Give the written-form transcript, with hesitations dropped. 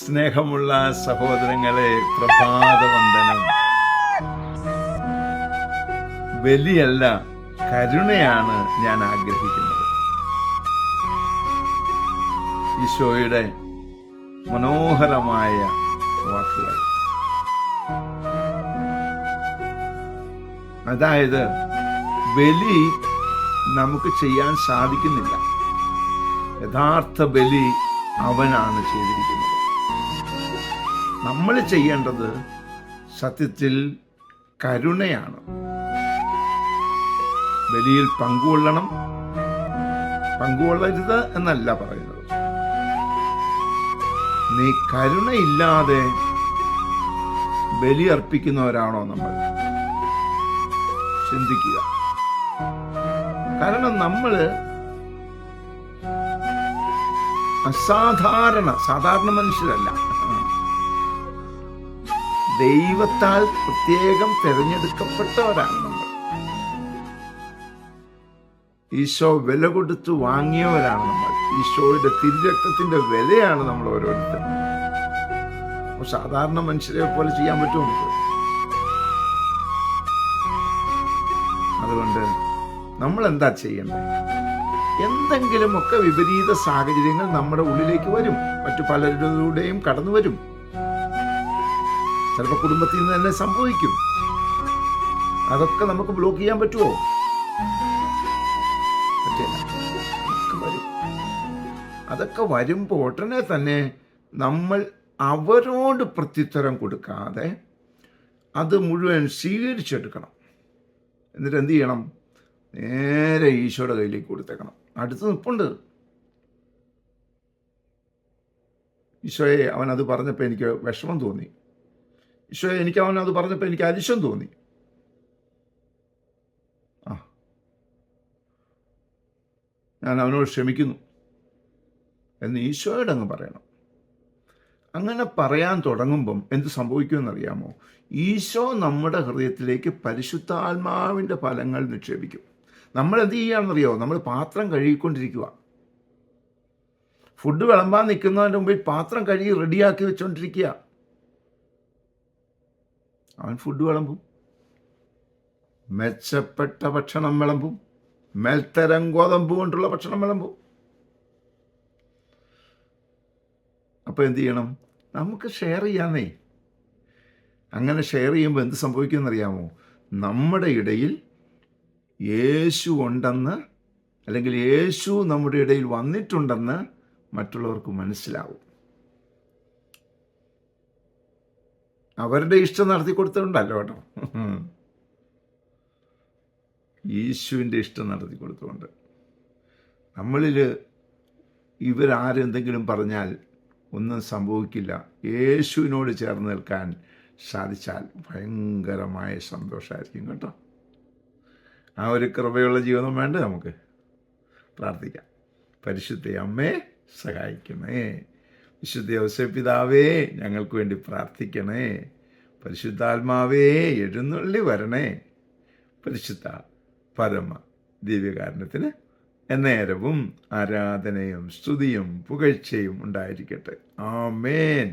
സ്നേഹമുള്ള സഹോദരങ്ങളെ, പ്രഭാതവന്ദനം. ബലിയല്ല, കരുണയാണ് ഞാൻ ആഗ്രഹിക്കുന്നത്. ഈശോയുടെ മനോഹരമായ വാക്കുകൾ. അതായത് ബലി നമുക്ക് ചെയ്യാൻ സാധിക്കുന്നില്ല. യഥാർത്ഥ ബലി അവനാണ് ചെയ്തിരിക്കുന്നത്. നമ്മൾ ചെയ്യേണ്ടത് സത്യത്തിൽ കരുണയാണ്. ബലിയിൽ പങ്കുകൊള്ളരുത് എന്നല്ല പറയുന്നത്. നീ കരുണയില്ലാതെ ബലി അർപ്പിക്കുന്നവരാണോ നമ്മൾ? ചിന്തിക്കുക. കാരണം നമ്മൾ സാധാരണ മനുഷ്യരല്ല. ദൈവത്താൽ പ്രത്യേകം തിരഞ്ഞെടുക്കപ്പെട്ടവരാണ് നമ്മൾ. ഈശോ വില കൊടുത്തു വാങ്ങിയവരാണ് നമ്മൾ. ഈശോയുടെ തിരുരക്തത്തിന്റെ വിലയാണ് നമ്മൾ ഓരോരുത്തരും. സാധാരണ മനുഷ്യരെ പോലെ ചെയ്യാൻ പറ്റുമോ നമുക്ക്? അതുകൊണ്ട് നമ്മൾ എന്താ ചെയ്യേണ്ടത്? എന്തെങ്കിലുമൊക്കെ വിപരീത സാഹചര്യങ്ങൾ നമ്മുടെ ഉള്ളിലേക്ക് വരും. മറ്റു പലരുടെയും കടന്നു വരും. ചിലപ്പോൾ കുടുംബത്തിൽ നിന്ന് തന്നെ സംഭവിക്കും. അതൊക്കെ നമുക്ക് ബ്ലോക്ക് ചെയ്യാൻ പറ്റുമോ? പറ്റില്ല. അതൊക്കെ വരുമ്പോൾ ഉടനെ തന്നെ നമ്മൾ അവരോട് പ്രത്യുത്തരം കൊടുക്കാതെ അത് മുഴുവൻ സ്വീകരിച്ചെടുക്കണം. എന്നിട്ട് എന്ത് ചെയ്യണം? നേരെ ഈശോയുടെ കയ്യിലേക്ക് കൊടുത്തേക്കണം. അടുത്ത് നിൽപ്പുണ്ട്. ഈശോയെ, അവനത് പറഞ്ഞപ്പോൾ എനിക്ക് വിഷമം തോന്നി. ഈശോയെ, അവനത് പറഞ്ഞപ്പോൾ എനിക്ക് അരിശം തോന്നി. ഞാൻ അവനോട് ക്ഷമിക്കുന്നു എന്ന് ഈശോയോട് അങ്ങ് പറയണം. അങ്ങനെ പറയാൻ തുടങ്ങുമ്പം എന്ത് സംഭവിക്കുമെന്നറിയാമോ? ഈശോ നമ്മുടെ ഹൃദയത്തിലേക്ക് പരിശുദ്ധാത്മാവിൻ്റെ ഫലങ്ങൾ നിക്ഷേപിക്കും. നമ്മൾ എന്ത് ചെയ്യുകയാണെന്നറിയോ? നമ്മൾ പാത്രം കഴുകിക്കൊണ്ടിരിക്കുക. ഫുഡ് വിളമ്പാൻ നിൽക്കുന്നതിൻ്റെ മുമ്പിൽ പാത്രം കഴുകി റെഡിയാക്കി വെച്ചോണ്ടിരിക്കുക. അവൻ ഫുഡ് വിളമ്പും, മെച്ചപ്പെട്ട ഭക്ഷണം വിളമ്പും, മേൽത്തരം ഗോതമ്പ് കൊണ്ടുള്ള ഭക്ഷണം വിളമ്പും. അപ്പോൾ എന്ത് ചെയ്യണം? നമുക്ക് ഷെയർ ചെയ്യാന്നേ. അങ്ങനെ ഷെയർ ചെയ്യുമ്പോൾ എന്ത് സംഭവിക്കുമെന്നറിയാമോ? നമ്മുടെ ഇടയിൽ യേശു ഉണ്ടെന്ന്, അല്ലെങ്കിൽ യേശു നമ്മുടെ ഇടയിൽ വന്നിട്ടുണ്ടെന്ന് മറ്റുള്ളവർക്ക് മനസ്സിലാവും. അവരുടെ ഇഷ്ടം നടത്തി കൊടുത്തുകൊണ്ടല്ലോ കേട്ടോ, യേശുവിൻ്റെ ഇഷ്ടം നടത്തി കൊടുത്തുകൊണ്ട്. നമ്മളിൽ ഇവരാരെന്തെങ്കിലും പറഞ്ഞാൽ ഒന്നും സംഭവിക്കില്ല. യേശുവിനോട് ചേർന്ന് നിൽക്കാൻ സാധിച്ചാൽ ഭയങ്കരമായ സന്തോഷമായിരിക്കും കേട്ടോ. ആ ഒരു കൃപയുള്ള ജീവിതം വേണ്ടേ നമുക്ക്? പ്രാർത്ഥിക്കാം. പരിശുദ്ധ അമ്മേ, സഹായിക്കണേ. വിശുദ്ധ ഔസേപ്പ് പിതാവേ, ഞങ്ങൾക്ക് വേണ്ടി പ്രാർത്ഥിക്കണേ. പരിശുദ്ധാത്മാവേ, എഴുന്നള്ളി വരണേ. പരിശുദ്ധ പരമ ദിവ്യകാരുണ്യത്തിന് എന്നേരവും ആരാധനയും സ്തുതിയും പുകഴ്ചയും ഉണ്ടായിരിക്കട്ടെ. ആമേൻ.